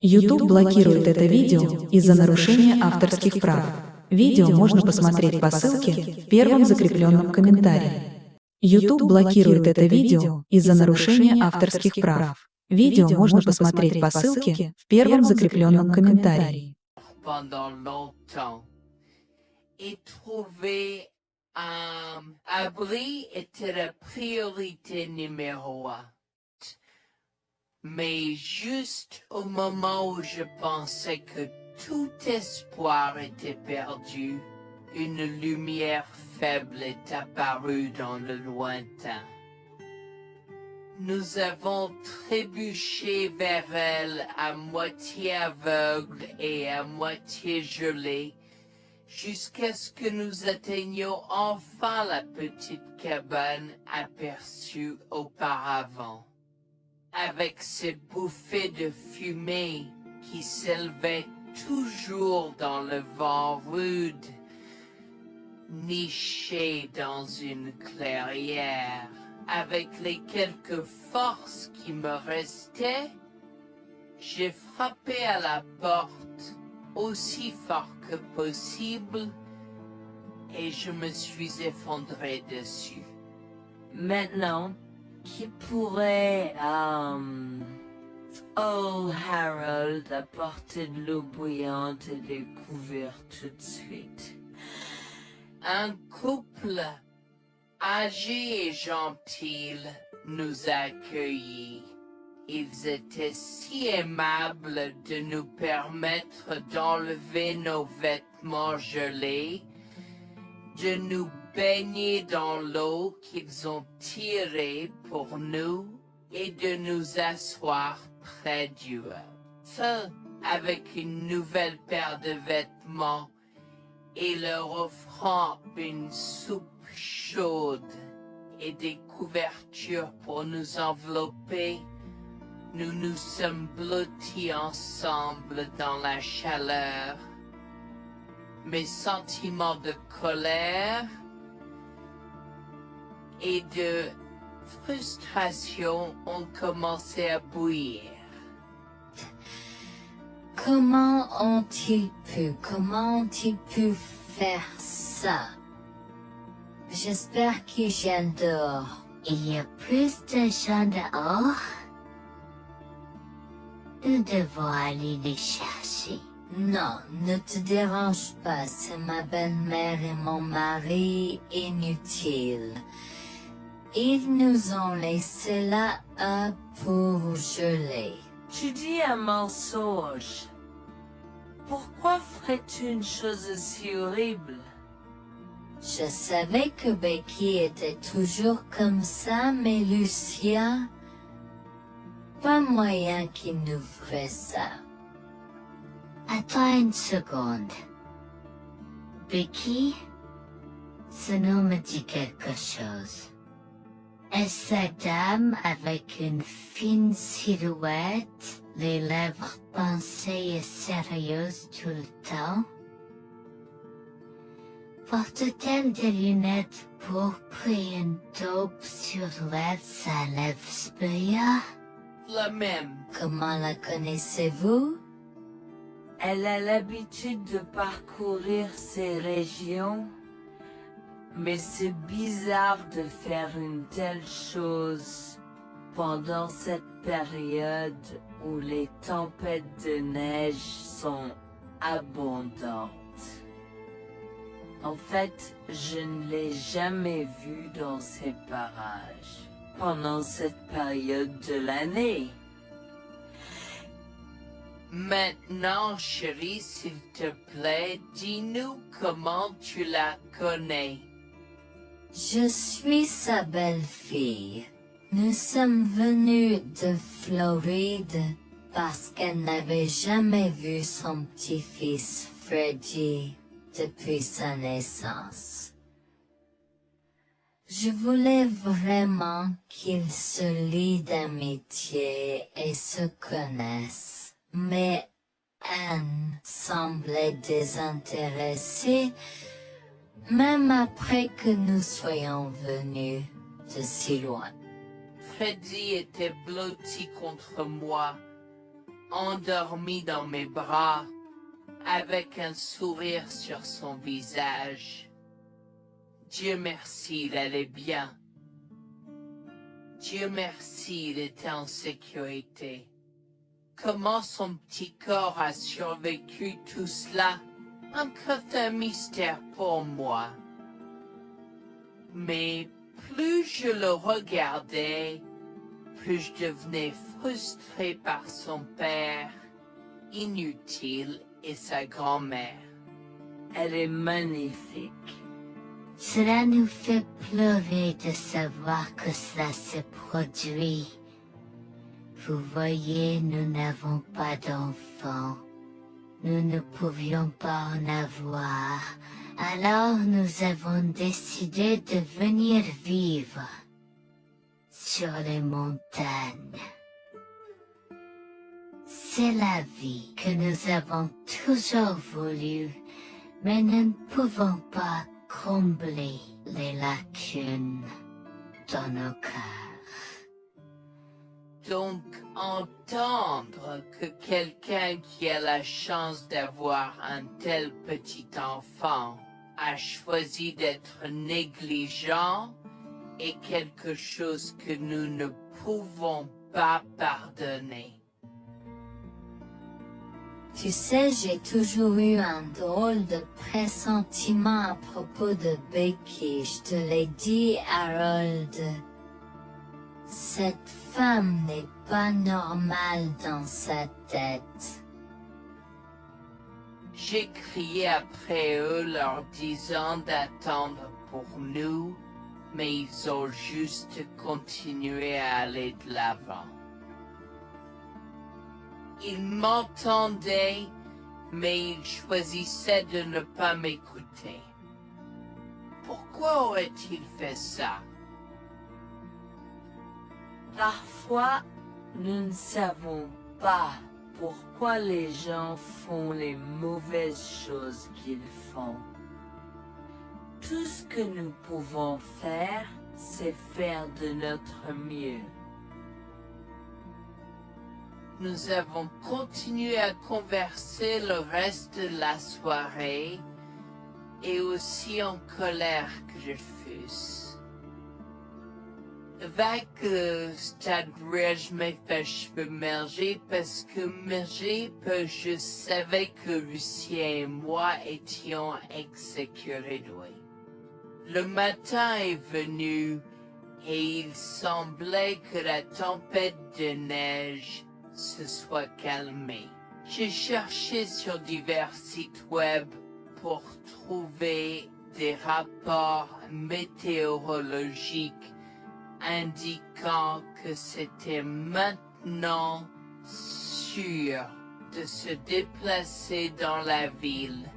YouTube блокирует это видео из-за нарушения авторских прав. Видео можно посмотреть по ссылке в первом закрепленном комментарии. YouTube блокирует это видео из-за нарушения авторских прав. Видео можно посмотреть по ссылке в первом закрепленном комментарии. Pendant longtemps, et trouver un abri était la priorité numéro un. Mais juste au moment où je pensais que tout espoir était perdu, une lumière faible est apparue dans le lointain. Nous avons trébuché vers elle à moitié aveugle et à moitié gelé, jusqu'à ce que nous atteignions enfin la petite cabane aperçue auparavant. Avec ces bouffées de fumée qui s'élevaient toujours dans le vent rude, nichées dans une clairière. Avec les quelques forces qui me restaient, j'ai frappé à la porte aussi fort que possible et je me suis effondré dessus. Maintenant, qui pourrait, oh Harold, apporter de l'eau bouillante et des couverts tout de suite? Un couple âgé et gentil nous a accueillis. Ils étaient si aimables de nous permettre d'enlever nos vêtements gelés, de nous baigner dans l'eau qu'ils ont tirée pour nous et de nous asseoir près du feu avec une nouvelle paire de vêtements et leur offrant une soupe chaude et des couvertures pour nous envelopper. Nous nous sommes blottis ensemble dans la chaleur. Mes sentiments de colère et de frustration ont commencé à bouillir. Comment ont-ils pu faire ça? J'espère qu'ils viennent dehors. Il y a plus de gens dehors. Nous devons aller les chercher. Non, ne te dérange pas, c'est ma belle-mère et mon mari inutiles. Ils nous ont laissés là pour geler. Tu dis un mensonge. Pourquoi ferais-tu une chose aussi horrible? Je savais que Becky était toujours comme ça, mais Lucia, pas moyen qu'il nous ferait ça. Attends une seconde. Becky, ce nom me dit quelque chose. Est-ce cette dame avec une fine silhouette, les lèvres pincées et sérieuses tout le temps? Porte-t-elle des lunettes pourpres et une taupe sur sa lèvre spéa? La même. Comment la connaissez-vous? Elle a l'habitude de parcourir ces régions, mais c'est bizarre de faire une telle chose pendant cette période où les tempêtes de neige sont abondantes. En fait, je ne l'ai jamais vue dans ces parages pendant cette période de l'année. Maintenant, chérie, s'il te plaît, dis-nous comment tu la connais. Je suis sa belle-fille. Nous sommes venus de Floride parce qu'elle n'avait jamais vu son petit-fils Freddie depuis sa naissance. Je voulais vraiment qu'ils se lient d'amitié et se connaissent, mais Anne semblait désintéressée, même après que nous soyons venus de si loin. Freddy était blotti contre moi, endormi dans mes bras, avec un sourire sur son visage. Dieu merci, il allait bien. Dieu merci, il était en sécurité. Comment son petit corps a survécu tout cela? Encore un mystère pour moi. Mais plus je le regardais, plus je devenais frustré par son père, inutile, et sa grand-mère. Elle est magnifique. Cela nous fait pleurer de savoir que cela se produit. Vous voyez, nous n'avons pas d'enfants. Nous ne pouvions pas en avoir. Alors nous avons décidé de venir vivre sur les montagnes. C'est la vie que nous avons toujours voulu, mais nous ne pouvons pas combler les lacunes dans nos cœurs. Donc, entendre que quelqu'un qui a la chance d'avoir un tel petit enfant a choisi d'être négligent est quelque chose que nous ne pouvons pas pardonner. Tu sais, j'ai toujours eu un drôle de pressentiment à propos de Becky, je te l'ai dit, Harold. Cette femme n'est pas normale dans sa tête. J'ai crié après eux leur disant d'attendre pour nous, mais ils ont juste continué à aller de l'avant. Ils m'entendaient, mais ils choisissaient de ne pas m'écouter. Pourquoi aurait-il fait ça? Parfois, nous ne savons pas pourquoi les gens font les mauvaises choses qu'ils font. Tout ce que nous pouvons faire, c'est faire de notre mieux. Nous avons continué à converser le reste de la soirée, et aussi en colère que je fusse. Avec stade je m'ai fait cheveux merger parce que je savais que Lucien et moi étions exécutés. Le matin est venu et il semblait que la tempête de neige se soit calmée. J'ai cherché sur divers sites web pour trouver des rapports météorologiques indiquant que c'était maintenant sûr de se déplacer dans la ville.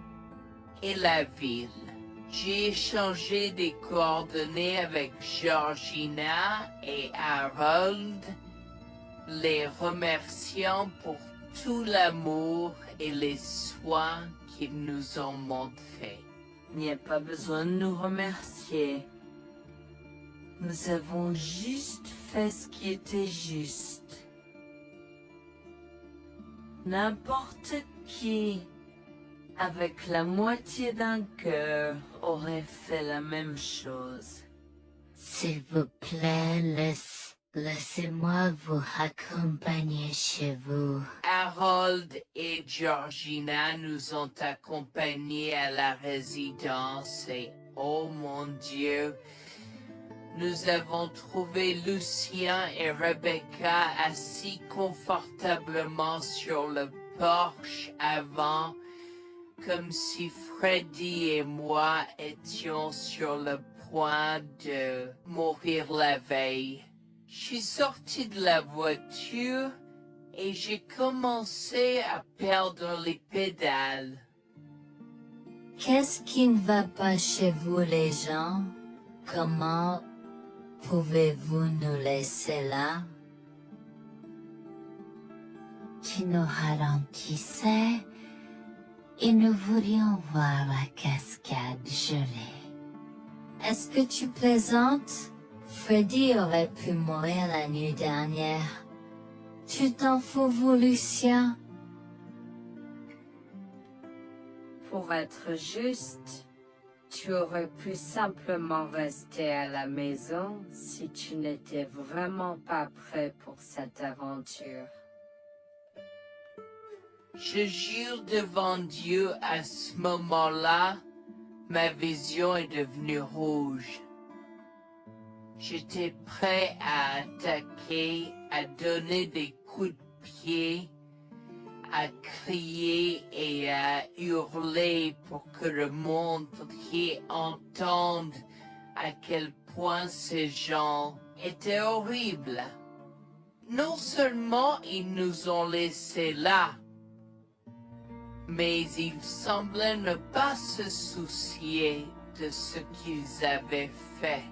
Et la ville. J'ai échangé des coordonnées avec Georgina et Harold, les remerciant pour tout l'amour et les soins qu'ils nous ont montrés. Il n'y a pas besoin de nous remercier. Nous avons juste fait ce qui était juste. N'importe qui, avec la moitié d'un cœur, aurait fait la même chose. S'il vous plaît, laissez-moi vous accompagner chez vous. Harold et Georgina nous ont accompagnés à la résidence et, oh mon Dieu, nous avons trouvé Lucien et Rebecca assis confortablement sur le porche avant, comme si Freddy et moi étions sur le point de mourir la veille. Je suis sorti de la voiture et j'ai commencé à perdre les pédales. Qu'est-ce qui ne va pas chez vous, les gens? Comment pouvez-vous nous laisser là? Tu nous ralentissais et nous voulions voir la cascade gelée. Est-ce que tu plaisantes? Freddy aurait pu mourir la nuit dernière. Tu t'en fous, vous, Lucien? Pour être juste, tu aurais pu simplement rester à la maison si tu n'étais vraiment pas prêt pour cette aventure. Je jure devant Dieu, à ce moment-là, ma vision est devenue rouge. J'étais prêt à attaquer, à donner des coups de pied, à crier et à hurler pour que le monde entier entende à quel point ces gens étaient horribles. Non seulement ils nous ont laissés là, mais ils semblaient ne pas se soucier de ce qu'ils avaient fait.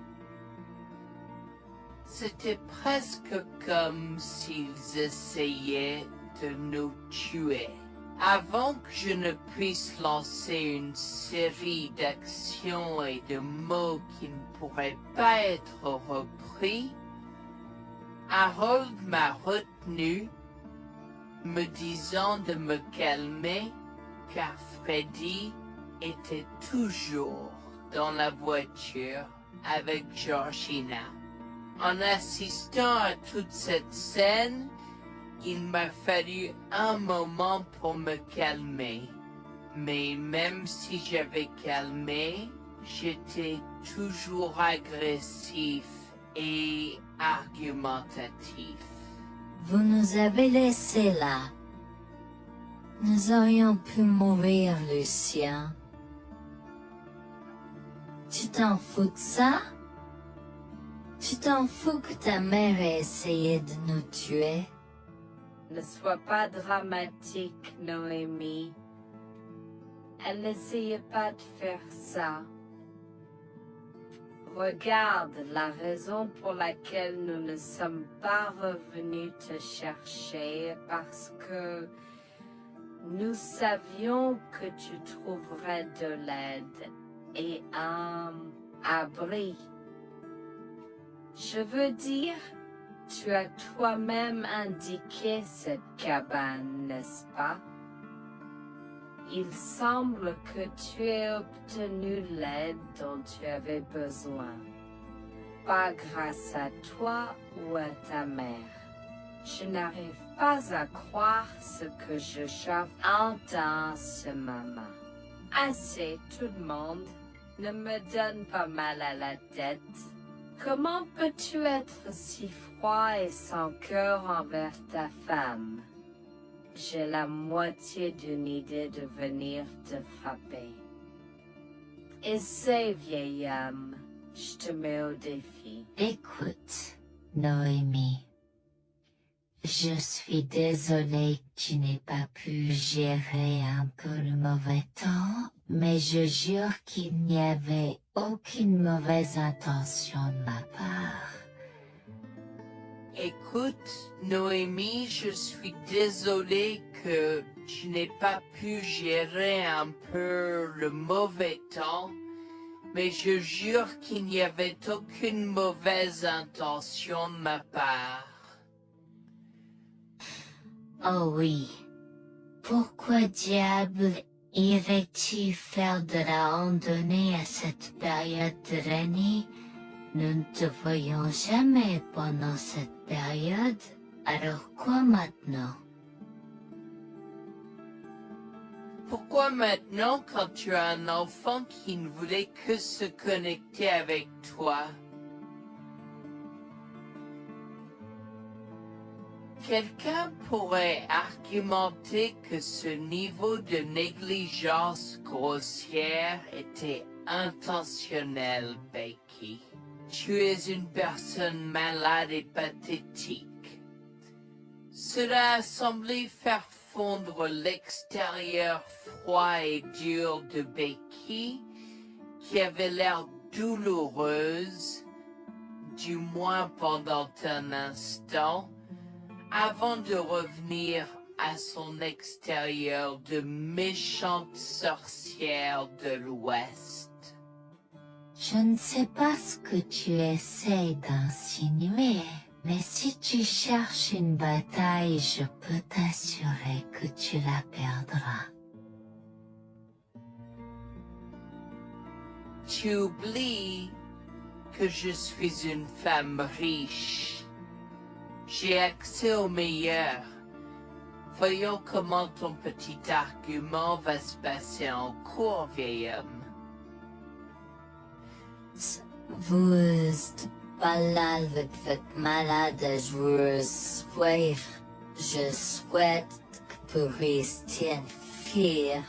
C'était presque comme s'ils essayaient de nous tuer. Avant que je ne puisse lancer une série d'actions et de mots qui ne pourraient pas être repris, Harold m'a retenu, me disant de me calmer, car Freddy était toujours dans la voiture avec Georgina. En assistant à toute cette scène, il m'a fallu un moment pour me calmer. Mais même si j'avais calmé, j'étais toujours agressif et argumentatif. Vous nous avez laissés là. Nous aurions pu mourir, Lucien. Tu t'en fous de ça? Tu t'en fous que ta mère ait essayé de nous tuer? Ne sois pas dramatique, Noémie. Elle n'essayait pas de faire ça. Regarde, la raison pour laquelle nous ne sommes pas revenus te chercher est parce que nous savions que tu trouverais de l'aide et un abri. Je veux dire, tu as toi-même indiqué cette cabane, n'est-ce pas? Il semble que tu aies obtenu l'aide dont tu avais besoin. Pas grâce à toi ou à ta mère. Je n'arrive pas à croire ce que j'entends en ce moment. Assez, tout le monde. Ne me donne pas mal à la tête. Comment peux-tu être si froid et sans cœur envers ta femme? J'ai la moitié d'une idée de venir te frapper. Essaie, vieil homme. Je te mets au défi. Écoute, Noémie. Je suis désolée que tu n'aies pas pu gérer un peu le mauvais temps, mais je jure qu'il n'y avait aucune mauvaise intention de ma part. Écoute, Noémie, je suis désolée que tu n'aies pas pu gérer un peu le mauvais temps, mais je jure qu'il n'y avait aucune mauvaise intention de ma part. Oh oui. Pourquoi diable irais-tu faire de la randonnée à cette période de l'année? Nous ne te voyons jamais pendant cette période, alors quoi maintenant? Pourquoi maintenant quand tu as un enfant qui ne voulait que se connecter avec toi? Quelqu'un pourrait argumenter que ce niveau de négligence grossière était intentionnel, Becky. Tu es une personne malade et pathétique. Cela a semblé faire fondre l'extérieur froid et dur de Becky, qui avait l'air douloureuse, du moins pendant un instant, avant de revenir à son extérieur de méchante sorcière de l'Ouest. Je ne sais pas ce que tu essaies d'insinuer, Mais si tu cherches une bataille, je peux t'assurer que tu la perdras. Tu oublies que je suis une femme riche. J'ai accès au meilleur. Voyons comment ton petit argument va se passer en cours, vieil homme. Vous êtes pas là avec votre malade joueuse. Je souhaite que vous restiez fiers.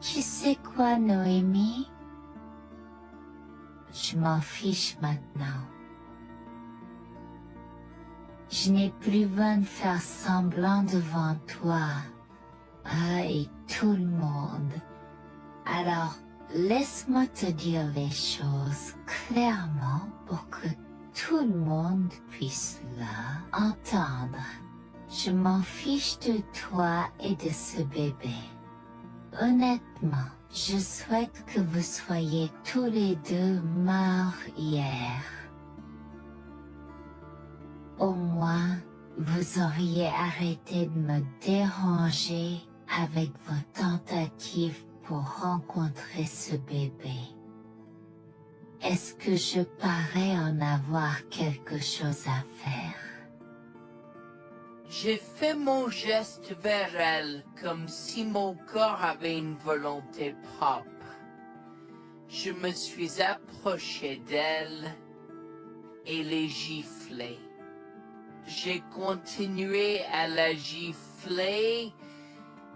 Tu sais quoi, Noémie? Je m'en fiche maintenant. Je n'ai plus besoin de faire semblant devant toi et tout le monde. Alors, laisse-moi te dire les choses clairement pour que tout le monde puisse entendre. Je m'en fiche de toi et de ce bébé. Honnêtement, je souhaite que vous soyez tous les deux morts hier. Au moins, vous auriez arrêté de me déranger avec vos tentatives pour rencontrer ce bébé. Est-ce que je parais en avoir quelque chose à faire? J'ai fait mon geste vers elle comme si mon corps avait une volonté propre. Je me suis approché d'elle et l'ai giflée. J'ai continué à la gifler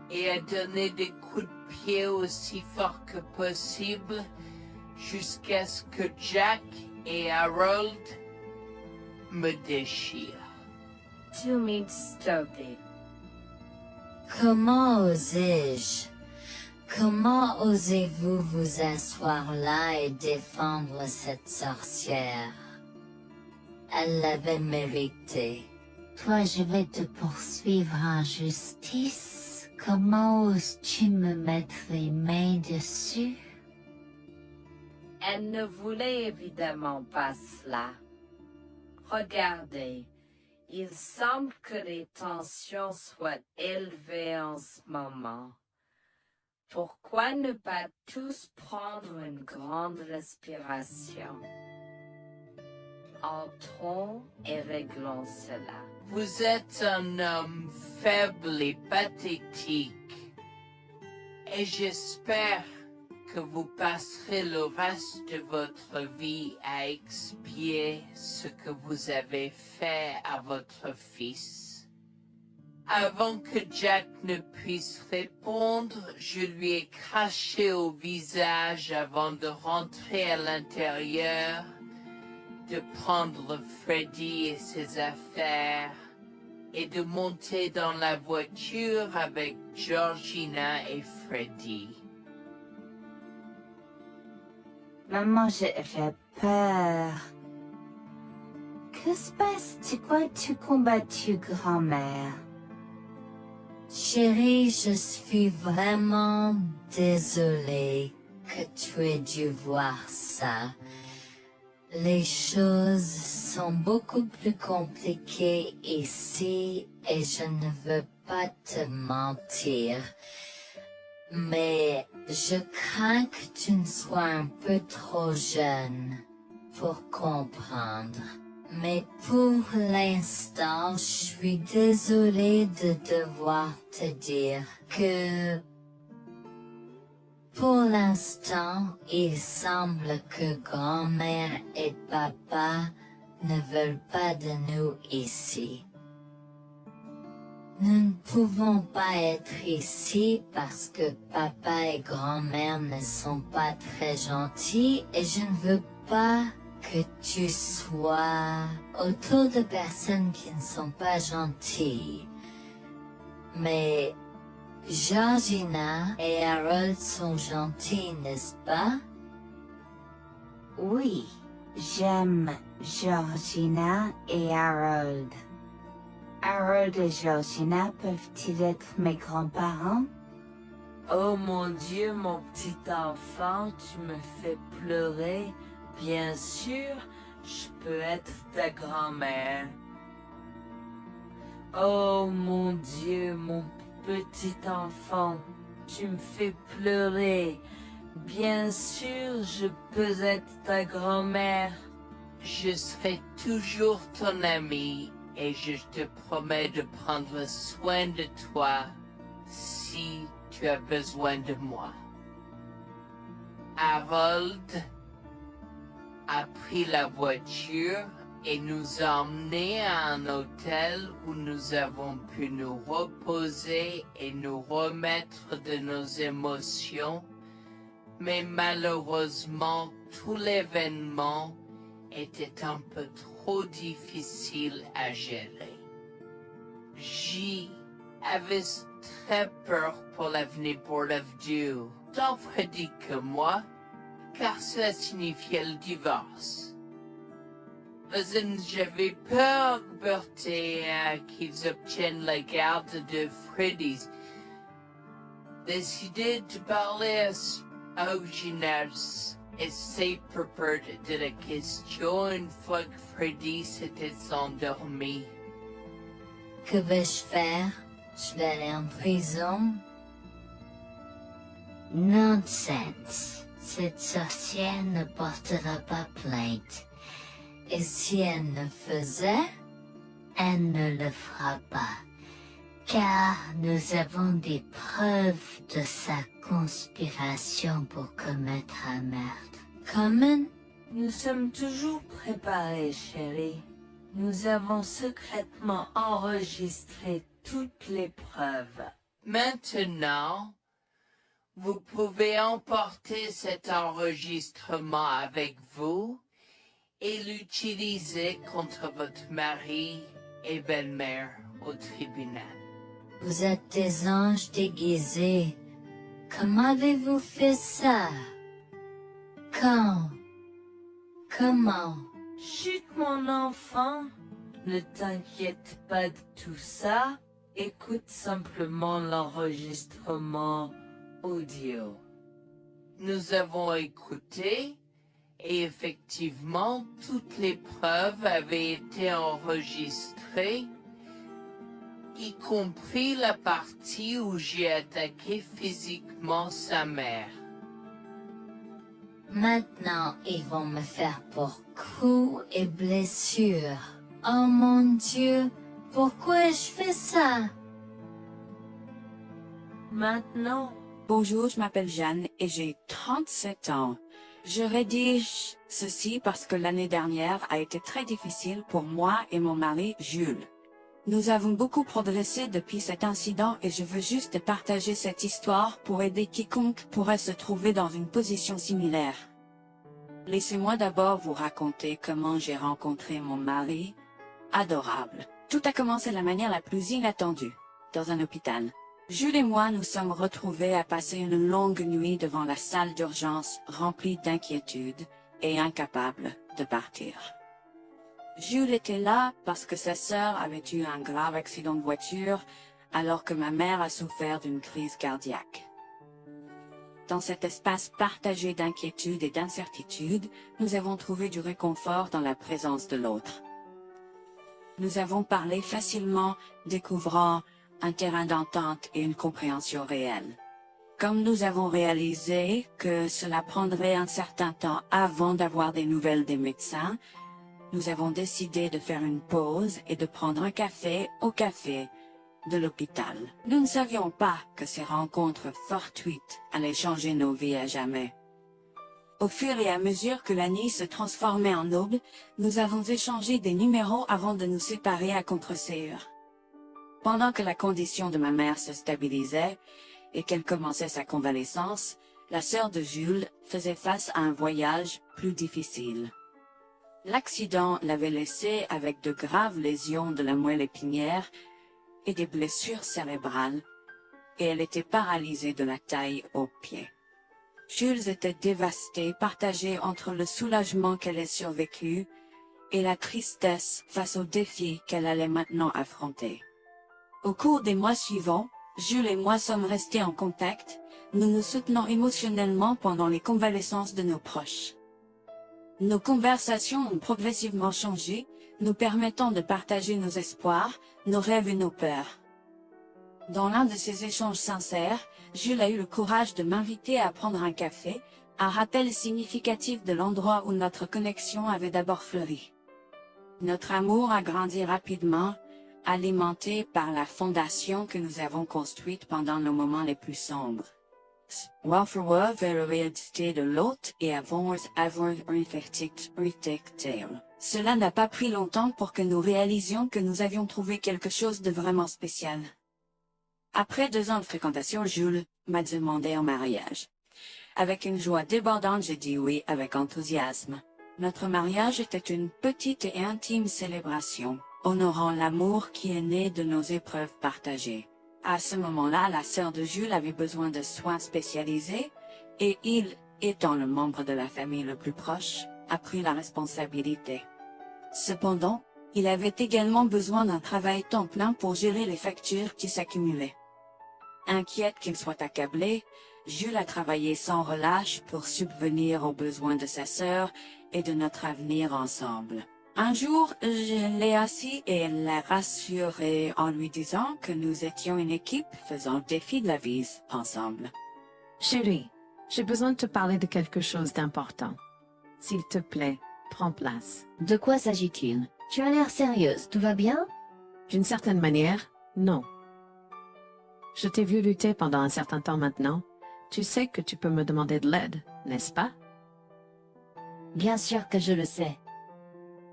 et à donner des coups de pied aussi fort que possible jusqu'à ce que Jack et Harold me déchirent. Tu m'insultes. Comment osais-je? Comment osez-vous vous asseoir là et défendre cette sorcière? Elle l'avait mérité. Toi, je vais te poursuivre en justice. Comment oses-tu me mettre les mains dessus? Elle ne voulait évidemment pas cela. Regardez, il semble que les tensions soient élevées en ce moment. Pourquoi ne pas tous prendre une grande respiration? Entrons et réglons cela. Vous êtes un homme faible et pathétique, et j'espère que vous passerez le reste de votre vie à expier ce que vous avez fait à votre fils. Avant que Jack ne puisse répondre, je lui ai craché au visage avant de rentrer à l'intérieur, de prendre Freddy et ses affaires et de monter dans la voiture avec Georgina et Freddy. Maman, j'ai peur. Que se passe-t-il? Pourquoi tu combattu, grand-mère? Chérie, je suis vraiment désolée que tu aies dû voir ça. Les choses sont beaucoup plus compliquées ici et je ne veux pas te mentir. Mais je crains que tu ne sois un peu trop jeune pour comprendre. Mais pour l'instant, je suis désolée de devoir te dire que pour l'instant, il semble que grand-mère et papa ne veulent pas de nous ici. Nous ne pouvons pas être ici parce que papa et grand-mère ne sont pas très gentils et je ne veux pas que tu sois autour de personnes qui ne sont pas gentilles. Mais Georgina et Harold sont gentils, n'est-ce pas? Oui, j'aime Georgina et Harold. Harold et Georgina peuvent-ils être mes grands-parents? Oh mon Dieu, mon petit enfant, tu me fais pleurer. Bien sûr, je peux être ta grand-mère? Oh mon Dieu, mon petit enfant, tu me fais pleurer. Bien sûr, je peux être ta grand-mère. Je serai toujours ton ami et je te promets de prendre soin de toi si tu as besoin de moi. Harold a pris la voiture et nous a emmenés à un hôtel où nous avons pu nous reposer et nous remettre de nos émotions, mais malheureusement tout l'événement était un peu trop difficile à gérer. J'y avais très peur pour l'avenir pour Dieu, tant Freddy que moi, car cela signifiait le divorce. J'avais peur, Bertie, qu'ils obtiennent la garde de Freddy. Décidé de parler au gymnase et c'est propos de la question une fois que Freddy s'était endormi. Que vais-je faire? Je vais aller en prison? Nonsense. Cette sorcière ne portera pas plainte. Et si elle le faisait? Elle ne le fera pas, car nous avons des preuves de sa conspiration pour commettre un meurtre. Comment? Nous sommes toujours préparés, chérie. Nous avons secrètement enregistré toutes les preuves. Maintenant, vous pouvez emporter cet enregistrement avec vous et l'utiliser contre votre mari et belle-mère au tribunal. Vous êtes des anges déguisés. Comment avez-vous fait ça? Quand? Comment? Chut, mon enfant, ne t'inquiète pas de tout ça. Écoute simplement l'enregistrement audio. Nous avons écouté et effectivement toutes les preuves avaient été enregistrées, y compris la partie où j'ai attaqué physiquement sa mère. Maintenant, ils vont me faire pour coups et blessures. Oh mon Dieu, pourquoi je fais ça? Maintenant, Bonjour, je m'appelle Jeanne et j'ai 37 ans. Je rédige ceci parce que l'année dernière a été très difficile pour moi et mon mari Jules. Nous avons beaucoup progressé depuis cet incident et je veux juste partager cette histoire pour aider quiconque pourrait se trouver dans une position similaire. Laissez-moi d'abord vous raconter comment j'ai rencontré mon mari, adorable. Tout a commencé de la manière la plus inattendue, dans un hôpital. Jules et moi nous sommes retrouvés à passer une longue nuit devant la salle d'urgence remplie d'inquiétude et incapables de partir. Jules était là parce que sa sœur avait eu un grave accident de voiture alors que ma mère a souffert d'une crise cardiaque. Dans cet espace partagé d'inquiétude et d'incertitude, nous avons trouvé du réconfort dans la présence de l'autre. Nous avons parlé facilement, découvrant un terrain d'entente et une compréhension réelle. Comme nous avons réalisé que cela prendrait un certain temps avant d'avoir des nouvelles des médecins, nous avons décidé de faire une pause et de prendre un café au café de l'hôpital. Nous ne savions pas que ces rencontres fortuites allaient changer nos vies à jamais. Au fur et à mesure que la nuit se transformait en aube, nous avons échangé des numéros avant de nous séparer à contre-séance. Pendant que la condition de ma mère se stabilisait et qu'elle commençait sa convalescence, la sœur de Jules faisait face à un voyage plus difficile. L'accident l'avait laissée avec de graves lésions de la moelle épinière et des blessures cérébrales, et elle était paralysée de la taille aux pieds. Jules était dévasté, partagé entre le soulagement qu'elle ait survécu et la tristesse face aux défis qu'elle allait maintenant affronter. Au cours des mois suivants, Jules et moi sommes restés en contact, nous nous soutenons émotionnellement pendant les convalescences de nos proches. Nos conversations ont progressivement changé, nous permettant de partager nos espoirs, nos rêves et nos peurs. Dans l'un de ces échanges sincères, Jules a eu le courage de m'inviter à prendre un café, un rappel significatif de l'endroit où notre connexion avait d'abord fleuri. Notre amour a grandi rapidement, alimenté par la fondation que nous avons construite pendant nos moments les plus sombres. Wafurwa verité de l'autre et avons avoir Cela n'a pas pris longtemps pour que nous réalisions que nous avions trouvé quelque chose de vraiment spécial. Après 2 ans de fréquentation, Jules m'a demandé en mariage. Avec une joie débordante, j'ai dit oui avec enthousiasme. Notre mariage était une petite et intime célébration, honorant l'amour qui est né de nos épreuves partagées. À ce moment-là, la sœur de Jules avait besoin de soins spécialisés, et il, étant le membre de la famille le plus proche, a pris la responsabilité. Cependant, il avait également besoin d'un travail temps plein pour gérer les factures qui s'accumulaient. Inquiète qu'il soit accablé, Jules a travaillé sans relâche pour subvenir aux besoins de sa sœur et de notre avenir ensemble. Un jour, je l'ai assis et l'ai rassuré en lui disant que nous étions une équipe faisant le défi de la vie ensemble. Chérie, j'ai besoin de te parler de quelque chose d'important. S'il te plaît, prends place. De quoi s'agit-il? Tu as l'air sérieuse, tout va bien? D'une certaine manière, non. Je t'ai vu lutter pendant un certain temps maintenant. Tu sais que tu peux me demander de l'aide, n'est-ce pas? Bien sûr que je le sais.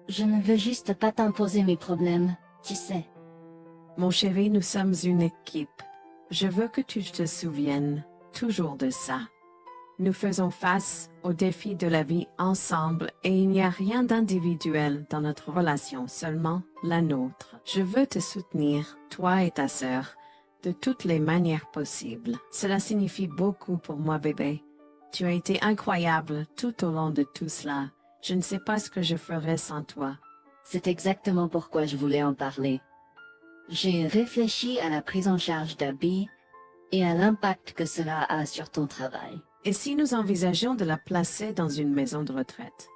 Je ne veux juste pas t'imposer mes problèmes, tu sais. Mon chéri, nous sommes une équipe. Je veux que tu te souviennes toujours de ça. Nous faisons face aux défis de la vie ensemble et il n'y a rien d'individuel dans notre relation, seulement la nôtre. Je veux te soutenir, toi et ta sœur, de toutes les manières possibles. Cela signifie beaucoup pour moi, bébé. Tu as été incroyable tout au long de tout cela. Je ne sais pas ce que je ferais sans toi. C'est exactement pourquoi je voulais en parler. J'ai réfléchi à la prise en charge d'Abby et à l'impact que cela a sur ton travail. Et si nous envisageons de la placer dans une maison de retraite?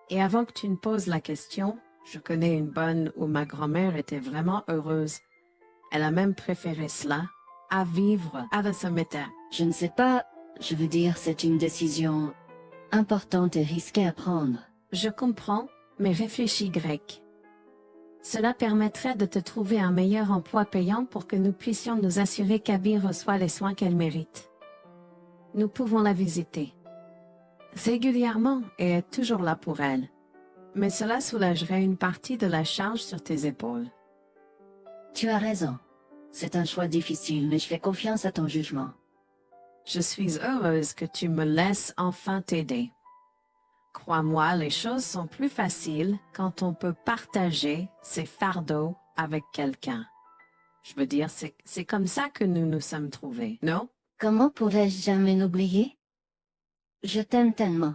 Et avant que tu ne poses la question, je connais une bonne où ma grand-mère était vraiment heureuse. Elle a même préféré cela à vivre à Sameta. Je ne sais pas, je veux dire, c'est une décision importante et risquée à prendre. Je comprends, mais réfléchis grec. Cela permettrait de te trouver un meilleur emploi payant pour que nous puissions nous assurer qu'Abby reçoit les soins qu'elle mérite. Nous pouvons la visiter régulièrement et être toujours là pour elle. Mais cela soulagerait une partie de la charge sur tes épaules. Tu as raison. C'est un choix difficile, mais je fais confiance à ton jugement. Je suis heureuse que tu me laisses enfin t'aider. Crois-moi, les choses sont plus faciles quand on peut partager ses fardeaux avec quelqu'un. Je veux dire, c'est comme ça que nous nous sommes trouvés, non? Comment pourrais-je jamais l'oublier? Je t'aime tellement.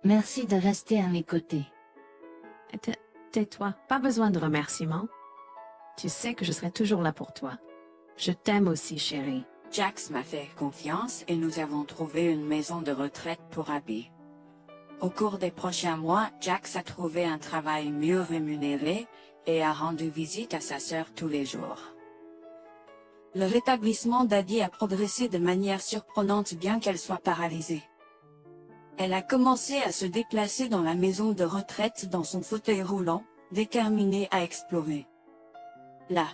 Merci de rester à mes côtés. Tais-toi, pas besoin de remerciements. Tu sais que je serai toujours là pour toi. Je t'aime aussi, chérie. Jax m'a fait confiance et nous avons trouvé une maison de retraite pour Abby. Au cours des prochains mois, Jax a trouvé un travail mieux rémunéré et a rendu visite à sa sœur tous les jours. Le rétablissement d'Abby a progressé de manière surprenante bien qu'elle soit paralysée. Elle a commencé à se déplacer dans la maison de retraite dans son fauteuil roulant, déterminée à explorer. La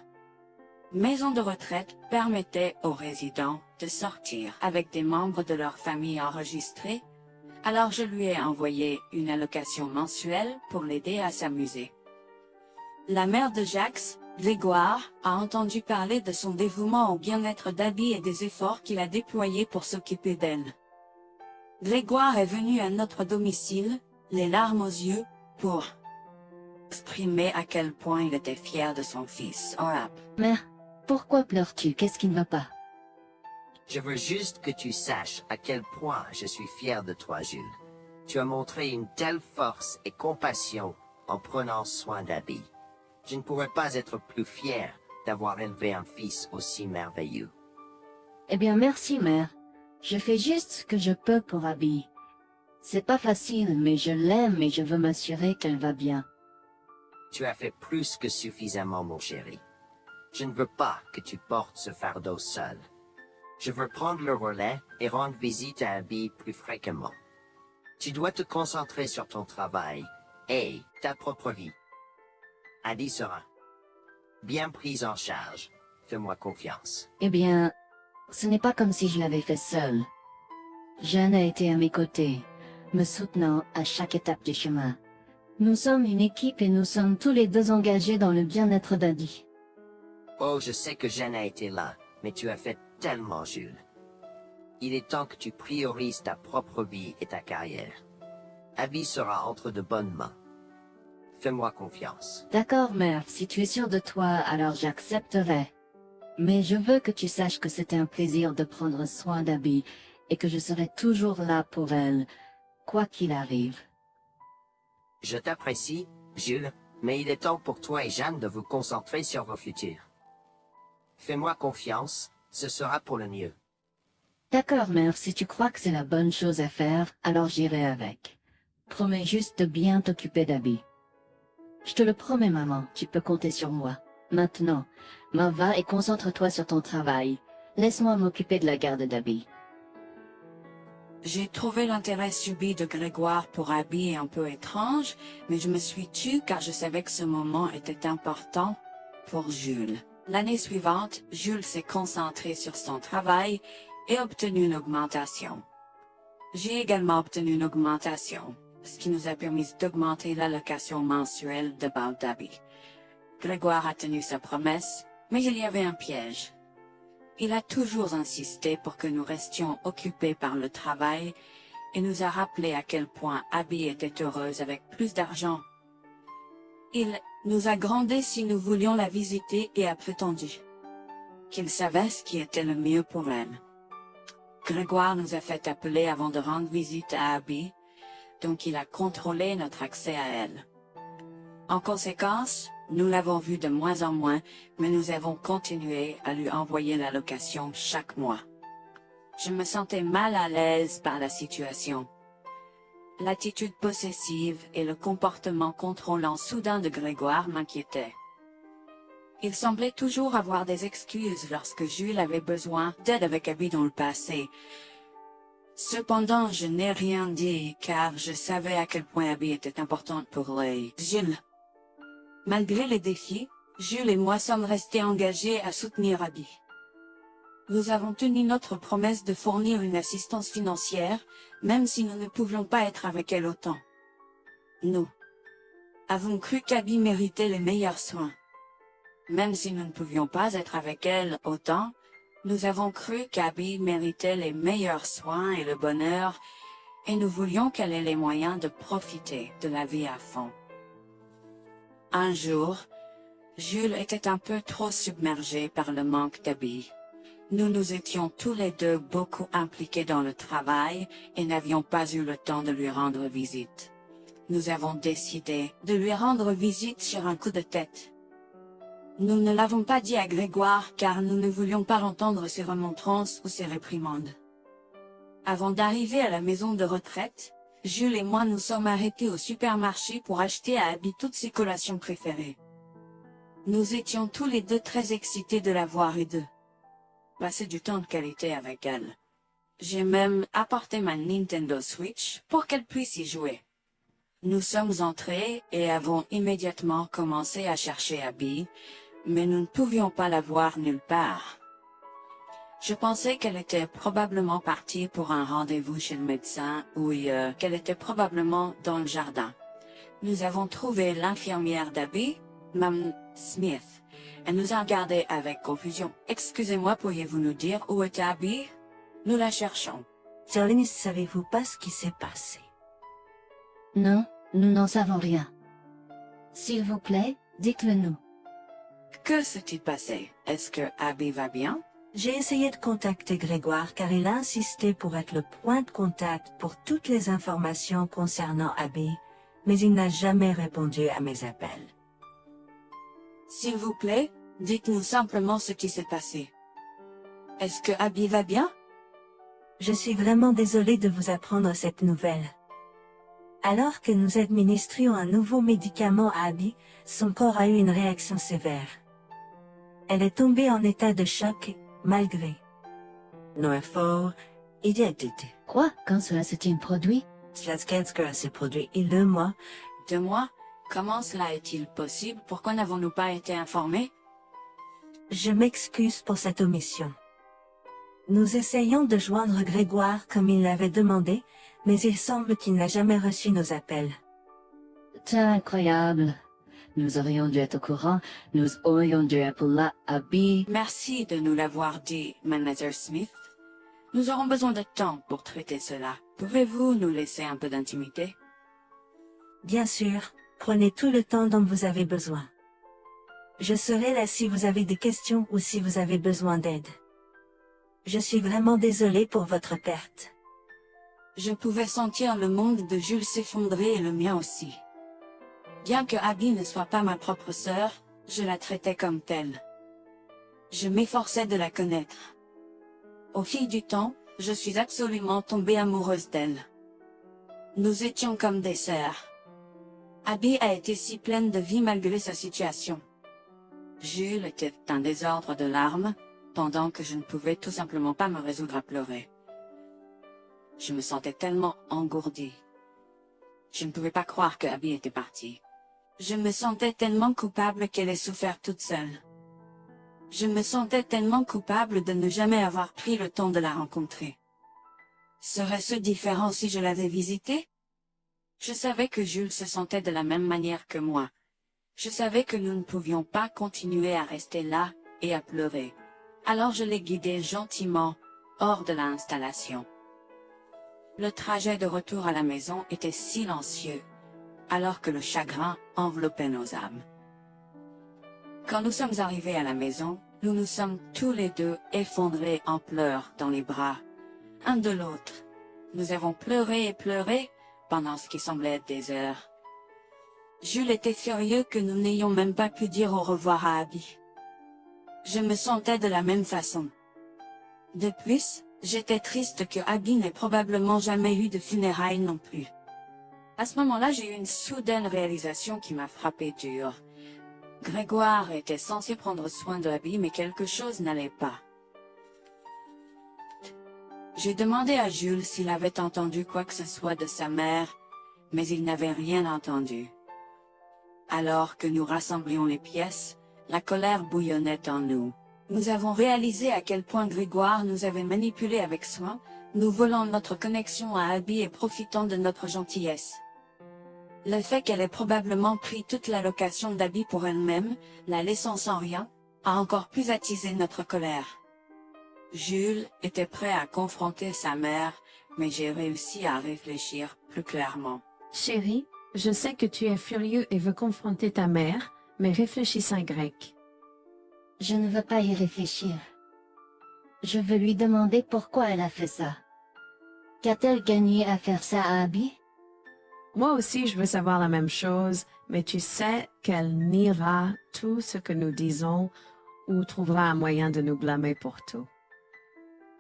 maison de retraite permettait aux résidents de sortir avec des membres de leur famille enregistrés, alors je lui ai envoyé une allocation mensuelle pour l'aider à s'amuser. La mère de Jax, Grégoire, a entendu parler de son dévouement au bien-être d'Abby et des efforts qu'il a déployés pour s'occuper d'elle. Grégoire est venu à notre domicile, les larmes aux yeux, pour exprimer à quel point il était fier de son fils. Mère, pourquoi pleures-tu? Qu'est-ce qui ne va pas? Je veux juste que tu saches à quel point je suis fier de toi, Jules. Tu as montré une telle force et compassion en prenant soin d'Abby. Je ne pourrais pas être plus fier d'avoir élevé un fils aussi merveilleux. Eh bien, merci, mère. Je fais juste ce que je peux pour Abby. C'est pas facile, mais je l'aime et je veux m'assurer qu'elle va bien. Tu as fait plus que suffisamment, mon chéri. Je ne veux pas que tu portes ce fardeau seul. Je veux prendre le relais et rendre visite à Abby plus fréquemment. Tu dois te concentrer sur ton travail et ta propre vie. Abby sera bien prise en charge. Fais-moi confiance. Eh bien, ce n'est pas comme si je l'avais fait seule. Jeanne a été à mes côtés, me soutenant à chaque étape du chemin. Nous sommes une équipe et nous sommes tous les deux engagés dans le bien-être d'Abby. Oh, je sais que Jeanne a été là, mais tu as fait tellement, Jules. Il est temps que tu priorises ta propre vie et ta carrière. Abby sera entre de bonnes mains. Fais-moi confiance. D'accord, mère, si tu es sûre de toi, alors j'accepterai. Mais je veux que tu saches que c'était un plaisir de prendre soin d'Abby et que je serai toujours là pour elle, quoi qu'il arrive. Je t'apprécie, Jules, mais il est temps pour toi et Jeanne de vous concentrer sur vos futurs. Fais-moi confiance, ce sera pour le mieux. D'accord, mère, si tu crois que c'est la bonne chose à faire, alors j'irai avec. Promets juste de bien t'occuper d'Abby. Je te le promets, maman, tu peux compter sur moi. Maintenant, va et concentre-toi sur ton travail. Laisse-moi m'occuper de la garde d'Abby. J'ai trouvé l'intérêt subi de Grégoire pour Abby un peu étrange, mais je me suis tue car je savais que ce moment était important pour Jules. L'année suivante, Jules s'est concentré sur son travail et obtenu une augmentation. J'ai également obtenu une augmentation, ce qui nous a permis d'augmenter l'allocation mensuelle de base d'Abby. Grégoire a tenu sa promesse, mais il y avait un piège. Il a toujours insisté pour que nous restions occupés par le travail et nous a rappelé à quel point Abby était heureuse avec plus d'argent. Il nous a grondé si nous voulions la visiter et a prétendu qu'il savait ce qui était le mieux pour elle. Grégoire nous a fait appeler avant de rendre visite à Abby, donc il a contrôlé notre accès à elle. En conséquence, nous l'avons vue de moins en moins, mais nous avons continué à lui envoyer l'allocation chaque mois. Je me sentais mal à l'aise par la situation. L'attitude possessive et le comportement contrôlant soudain de Grégoire m'inquiétaient. Il semblait toujours avoir des excuses lorsque Jules avait besoin d'aide avec Abby dans le passé. Cependant, je n'ai rien dit car je savais à quel point Abby était importante pour Jules. Malgré les défis, Jules et moi sommes restés engagés à soutenir Abby. Nous avons tenu notre promesse de fournir une assistance financière, même si nous ne pouvions pas être avec elle autant. Nous avons cru qu'Abby méritait les meilleurs soins. Même si nous ne pouvions pas être avec elle autant, nous avons cru qu'Abby méritait les meilleurs soins et le bonheur, et nous voulions qu'elle ait les moyens de profiter de la vie à fond. Un jour, Jules était un peu trop submergé par le manque d'Abby. Nous nous étions tous les deux beaucoup impliqués dans le travail et n'avions pas eu le temps de lui rendre visite. Nous avons décidé de lui rendre visite sur un coup de tête. Nous ne l'avons pas dit à Grégoire car nous ne voulions pas entendre ses remontrances ou ses réprimandes. Avant d'arriver à la maison de retraite, Jules et moi nous sommes arrêtés au supermarché pour acheter à Abby toutes ses collations préférées. Nous étions tous les deux très excités de la voir et de passer du temps de qualité avec elle. J'ai même apporté ma Nintendo Switch pour qu'elle puisse y jouer. Nous sommes entrés et avons immédiatement commencé à chercher Abby, mais nous ne pouvions pas la voir nulle part. Je pensais qu'elle était probablement partie pour un rendez-vous chez le médecin ou qu'elle était probablement dans le jardin. Nous avons trouvé l'infirmière d'Abby, Mme Smith. Elle nous a regardés avec confusion. « Excusez-moi, pourriez-vous nous dire où est Abby? Nous la cherchons. » Sir, ne savez-vous pas ce qui s'est passé? Non, nous n'en savons rien. S'il vous plaît, dites-le nous. Que s'est-il passé? Est-ce que Abby va bien? J'ai essayé de contacter Grégoire car il a insisté pour être le point de contact pour toutes les informations concernant Abby, mais il n'a jamais répondu à mes appels. S'il vous plaît, dites-nous simplement ce qui s'est passé. Est-ce que Abby va bien? Je suis vraiment désolée de vous apprendre cette nouvelle. Alors que nous administrions un nouveau médicament à Abby, son corps a eu une réaction sévère. Elle est tombée en état de choc, malgré nos efforts et d'aide. Quoi? Quand cela s'est-il produit? Cela s'est produit il y a 2 mois. 2 mois? Comment cela est-il possible? Pourquoi n'avons-nous pas été informés? Je m'excuse pour cette omission. Nous essayons de joindre Grégoire comme il l'avait demandé, mais il semble qu'il n'a jamais reçu nos appels. C'est incroyable. Nous aurions dû être au courant. Nous aurions dû appeler Abby. Merci de nous l'avoir dit, Manager Smith. Nous aurons besoin de temps pour traiter cela. Pouvez-vous nous laisser un peu d'intimité? Bien sûr, prenez tout le temps dont vous avez besoin. Je serai là si vous avez des questions ou si vous avez besoin d'aide. Je suis vraiment désolé pour votre perte. Je pouvais sentir le monde de Jules s'effondrer et le mien aussi. Bien que Abby ne soit pas ma propre sœur, je la traitais comme telle. Je m'efforçais de la connaître. Au fil du temps, je suis absolument tombée amoureuse d'elle. Nous étions comme des sœurs. Abby a été si pleine de vie malgré sa situation. Jules était un désordre de larmes, pendant que je ne pouvais tout simplement pas me résoudre à pleurer. Je me sentais tellement engourdie. Je ne pouvais pas croire que Abby était partie. Je me sentais tellement coupable qu'elle ait souffert toute seule. Je me sentais tellement coupable de ne jamais avoir pris le temps de la rencontrer. Serait-ce différent si je l'avais visitée? Je savais que Jules se sentait de la même manière que moi. Je savais que nous ne pouvions pas continuer à rester là et à pleurer. Alors je l'ai guidée gentiment hors de l'installation. Le trajet de retour à la maison était silencieux, alors que le chagrin enveloppait nos âmes. Quand nous sommes arrivés à la maison, nous nous sommes tous les deux effondrés en pleurs dans les bras, un de l'autre. Nous avons pleuré et pleuré pendant ce qui semblait être des heures. Jules était furieux que nous n'ayons même pas pu dire au revoir à Abby. Je me sentais de la même façon. De plus, j'étais triste que Abby n'ait probablement jamais eu de funérailles non plus. À ce moment-là, j'ai eu une soudaine réalisation qui m'a frappé dur. Grégoire était censé prendre soin de Abby, mais quelque chose n'allait pas. J'ai demandé à Jules s'il avait entendu quoi que ce soit de sa mère, mais il n'avait rien entendu. Alors que nous rassemblions les pièces, la colère bouillonnait en nous. Nous avons réalisé à quel point Grégoire nous avait manipulés avec soin, nous volant notre connexion à Abby et profitant de notre gentillesse. Le fait qu'elle ait probablement pris toute l'allocation d'Abby pour elle-même, la laissant sans rien, a encore plus attisé notre colère. Jules était prêt à confronter sa mère, mais j'ai réussi à réfléchir plus clairement. Chérie, je sais que tu es furieux et veux confronter ta mère, mais réfléchis en grec. Je ne veux pas y réfléchir. Je veux lui demander pourquoi elle a fait ça. Qu'a-t-elle gagné à faire ça à Abby? Moi aussi, je veux savoir la même chose, mais tu sais qu'elle niera tout ce que nous disons ou trouvera un moyen de nous blâmer pour tout.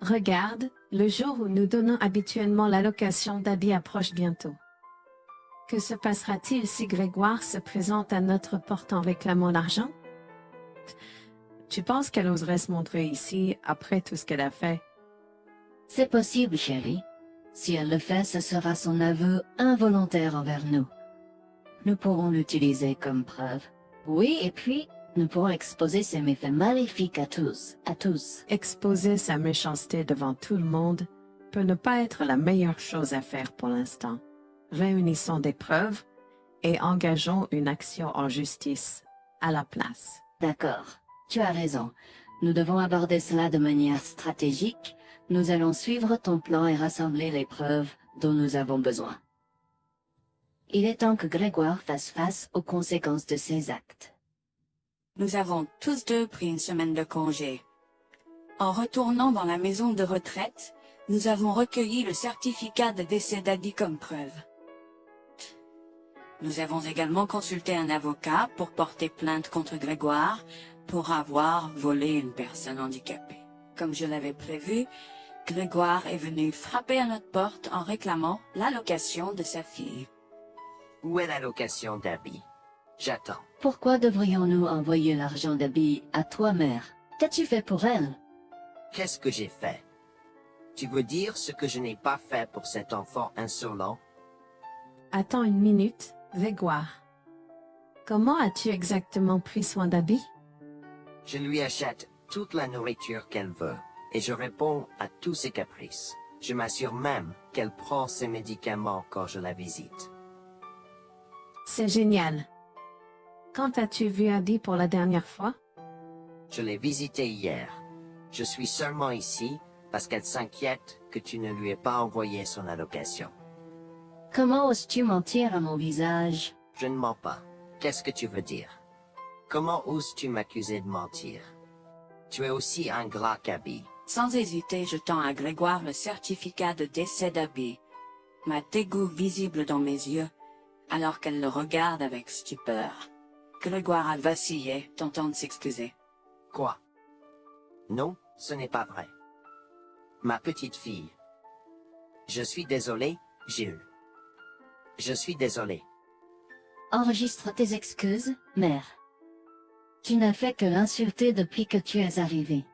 Regarde, le jour où nous donnons habituellement l'allocation d'Abby approche bientôt. Que se passera-t-il si Grégoire se présente à notre porte en réclamant l'argent? Tu penses qu'elle oserait se montrer ici après tout ce qu'elle a fait? C'est possible, chérie. Si elle le fait, ce sera son aveu involontaire envers nous. Nous pourrons l'utiliser comme preuve. Oui, et puis, nous pourrons exposer ses méfaits maléfiques à tous. Exposer sa méchanceté devant tout le monde peut ne pas être la meilleure chose à faire pour l'instant. Réunissons des preuves et engageons une action en justice à la place. D'accord, tu as raison. Nous devons aborder cela de manière stratégique. Nous allons suivre ton plan et rassembler les preuves dont nous avons besoin. Il est temps que Grégoire fasse face aux conséquences de ses actes. Nous avons tous deux pris une semaine de congé. En retournant dans la maison de retraite, nous avons recueilli le certificat de décès d'Abby comme preuve. Nous avons également consulté un avocat pour porter plainte contre Grégoire pour avoir volé une personne handicapée. Comme je l'avais prévu, Grégoire est venu frapper à notre porte en réclamant l'allocation de sa fille. Où est la location d'habits? J'attends. Pourquoi devrions-nous envoyer l'argent d'habit à toi, mère? Qu'as-tu fait pour elle? Qu'est-ce que j'ai fait? Tu veux dire ce que je n'ai pas fait pour cet enfant insolent? Attends une minute, Grégoire. Comment as-tu exactement pris soin d'Abby? Je lui achète toute la nourriture qu'elle veut, et je réponds à tous ses caprices. Je m'assure même qu'elle prend ses médicaments quand je la visite. C'est génial. Quand as-tu vu Abby pour la dernière fois? Je l'ai visitée hier. Je suis seulement ici parce qu'elle s'inquiète que tu ne lui aies pas envoyé son allocation. Comment oses-tu mentir à mon visage? Je ne mens pas. Qu'est-ce que tu veux dire? Comment oses-tu m'accuser de mentir? Tu es aussi ingrat qu'Abby. Sans hésiter, je tends à Grégoire le certificat de décès d'Abby, ma dégoût visible dans mes yeux, alors qu'elle le regarde avec stupeur. Grégoire a vacillé, tentant de s'excuser. Quoi? Non, ce n'est pas vrai. Ma petite fille. Je suis désolé, Jules. Je suis désolé. Enregistre tes excuses, mère. Tu n'as fait que l'insulter depuis que tu es arrivée.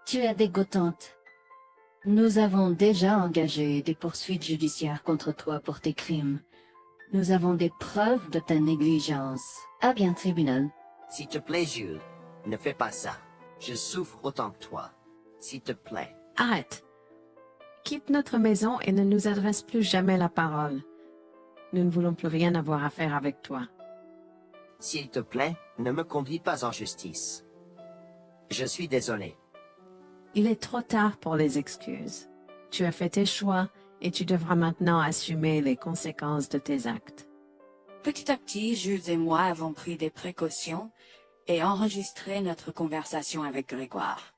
Tu es dégoûtante. Nous avons déjà engagé des poursuites judiciaires contre toi pour tes crimes. Nous avons des preuves de ta négligence. À bien, tribunal. S'il te plaît, Jules, ne fais pas ça. Je souffre autant que toi. S'il te plaît. Arrête. Quitte notre maison et ne nous adresse plus jamais la parole. Nous ne voulons plus rien avoir à faire avec toi. S'il te plaît, ne me conduis pas en justice. Je suis désolé. Il est trop tard pour les excuses. Tu as fait tes choix et tu devras maintenant assumer les conséquences de tes actes. Petit à petit, Jules et moi avons pris des précautions et enregistré notre conversation avec Grégoire.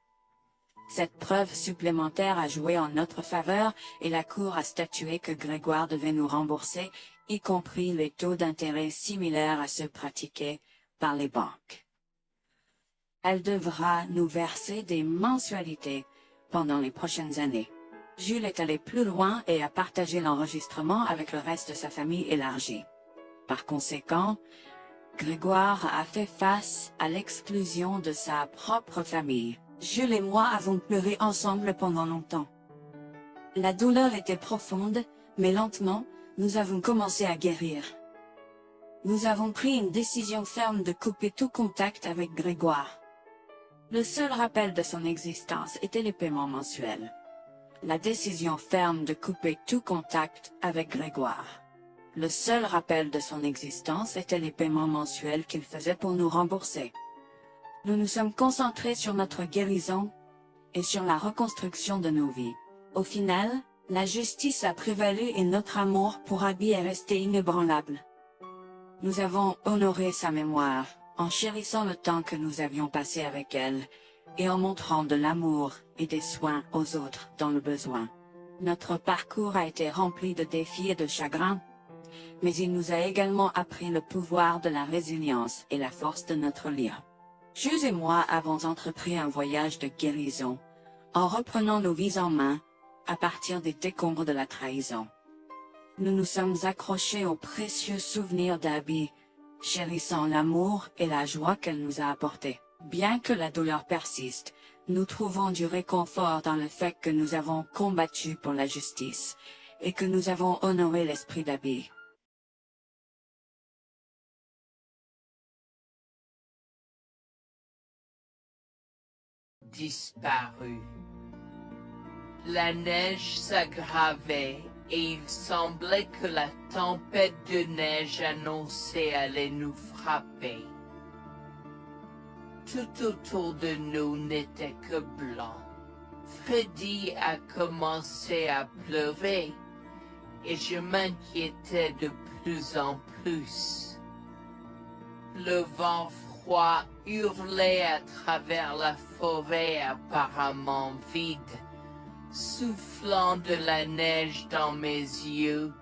Cette preuve supplémentaire a joué en notre faveur et la Cour a statué que Grégoire devait nous rembourser, y compris les taux d'intérêt similaires à ceux pratiqués par les banques. Elle devra nous verser des mensualités pendant les prochaines années. Jules est allé plus loin et a partagé l'enregistrement avec le reste de sa famille élargie. Par conséquent, Grégoire a fait face à l'exclusion de sa propre famille. Jules et moi avons pleuré ensemble pendant longtemps. La douleur était profonde, mais lentement, nous avons commencé à guérir. Nous avons pris une décision ferme de couper tout contact avec Grégoire. Le seul rappel de son existence était les paiements mensuels. La décision ferme de couper tout contact avec Grégoire. Le seul rappel de son existence était les paiements mensuels qu'il faisait pour nous rembourser. Nous nous sommes concentrés sur notre guérison et sur la reconstruction de nos vies. Au final, la justice a prévalu et notre amour pour Abby est resté inébranlable. Nous avons honoré sa mémoire en chérissant le temps que nous avions passé avec elle et en montrant de l'amour et des soins aux autres dans le besoin. Notre parcours a été rempli de défis et de chagrins, mais il nous a également appris le pouvoir de la résilience et la force de notre lien. Jules et moi avons entrepris un voyage de guérison, en reprenant nos vies en main, à partir des décombres de la trahison. Nous nous sommes accrochés aux précieux souvenirs d'Abby, chérissant l'amour et la joie qu'elle nous a apportés. Bien que la douleur persiste, nous trouvons du réconfort dans le fait que nous avons combattu pour la justice, et que nous avons honoré l'esprit d'Abby. Disparu. La neige s'aggravait et il semblait que la tempête de neige annoncée allait nous frapper. Tout autour de nous n'était que blanc. Freddy a commencé à pleurer et je m'inquiétais de plus en plus. Le vent froid hurlait à travers la forêt apparemment vide, soufflant de la neige dans mes yeux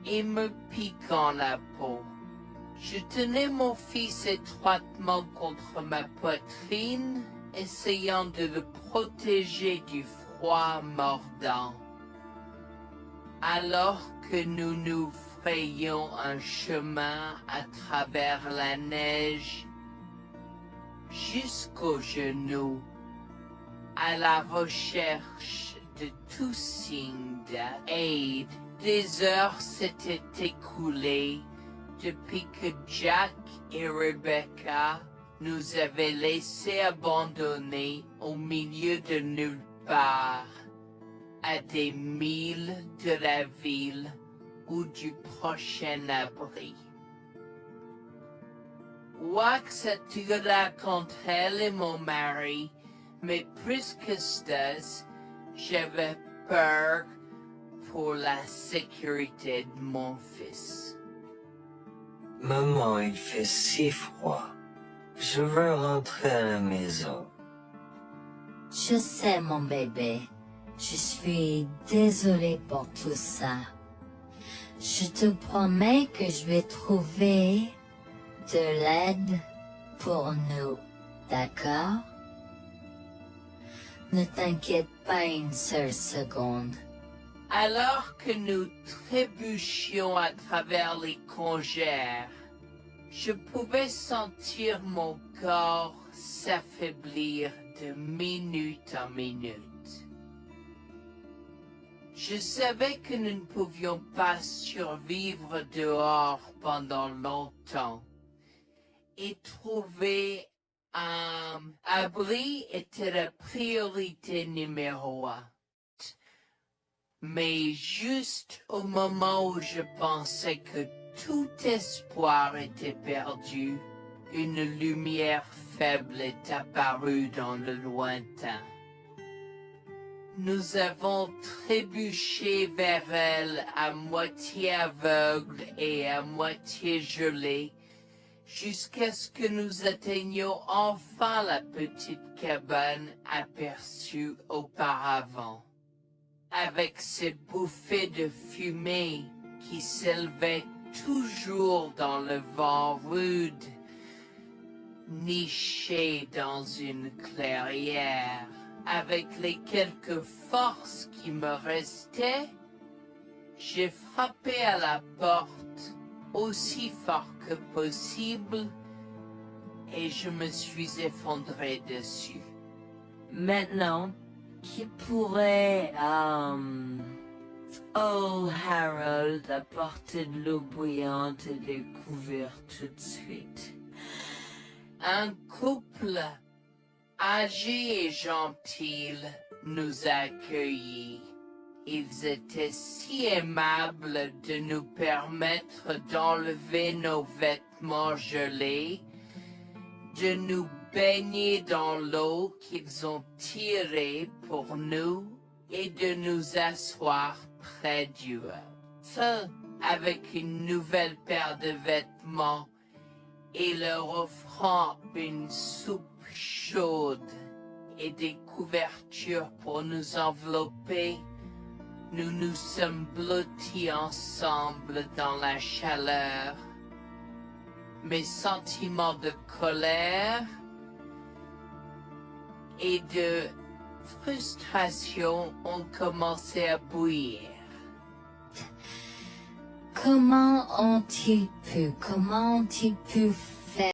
et me piquant la peau. Je tenais mon fils étroitement contre ma poitrine, essayant de le protéger du froid mordant. Alors que nous nous frayons un chemin à travers la neige jusqu'aux genoux, à la recherche de tout signe d'aide. Des heures s'étaient écoulées depuis que Jack et Rebecca nous avaient laissés abandonnés au milieu de nulle part, à des milles de la ville ou du prochain abri. Wax attira contre elle et mon mari, mais plus que ça, j'avais peur pour la sécurité de mon fils. Maman, il fait si froid. Je veux rentrer à la maison. Je sais, mon bébé. Je suis désolée pour tout ça. Je te promets que je vais trouver de l'aide pour nous, d'accord? Ne t'inquiète pas une seule seconde. Alors que nous trébuchions à travers les congères, je pouvais sentir mon corps s'affaiblir de minute en minute. Je savais que nous ne pouvions pas survivre dehors pendant longtemps, et trouver un abri était la priorité numéro 1. Mais juste au moment où je pensais que tout espoir était perdu, une lumière faible est apparue dans le lointain. Nous avons trébuché vers elle à moitié aveugle et à moitié gelé, jusqu'à ce que nous atteignions enfin la petite cabane aperçue auparavant, avec ses bouffées de fumée qui s'élevaient toujours dans le vent rude, nichée dans une clairière. Avec les quelques forces qui me restaient, j'ai frappé à la porte aussi fort que possible et je me suis effondré dessus. Maintenant, qui pourrait, oh Harold, apporter de l'eau bouillante et des couverts tout de suite? Un couple âgé et gentil nous a accueillis. Ils étaient si aimables de nous permettre d'enlever nos vêtements gelés, de nous baigner dans l'eau qu'ils ont tirée pour nous et de nous asseoir près du feu avec une nouvelle paire de vêtements et leur offrant une soupe chaude et des couvertures pour nous envelopper. Nous nous sommes blottis ensemble dans la chaleur. Mes sentiments de colère et de frustration ont commencé à bouillir. Comment ont-ils pu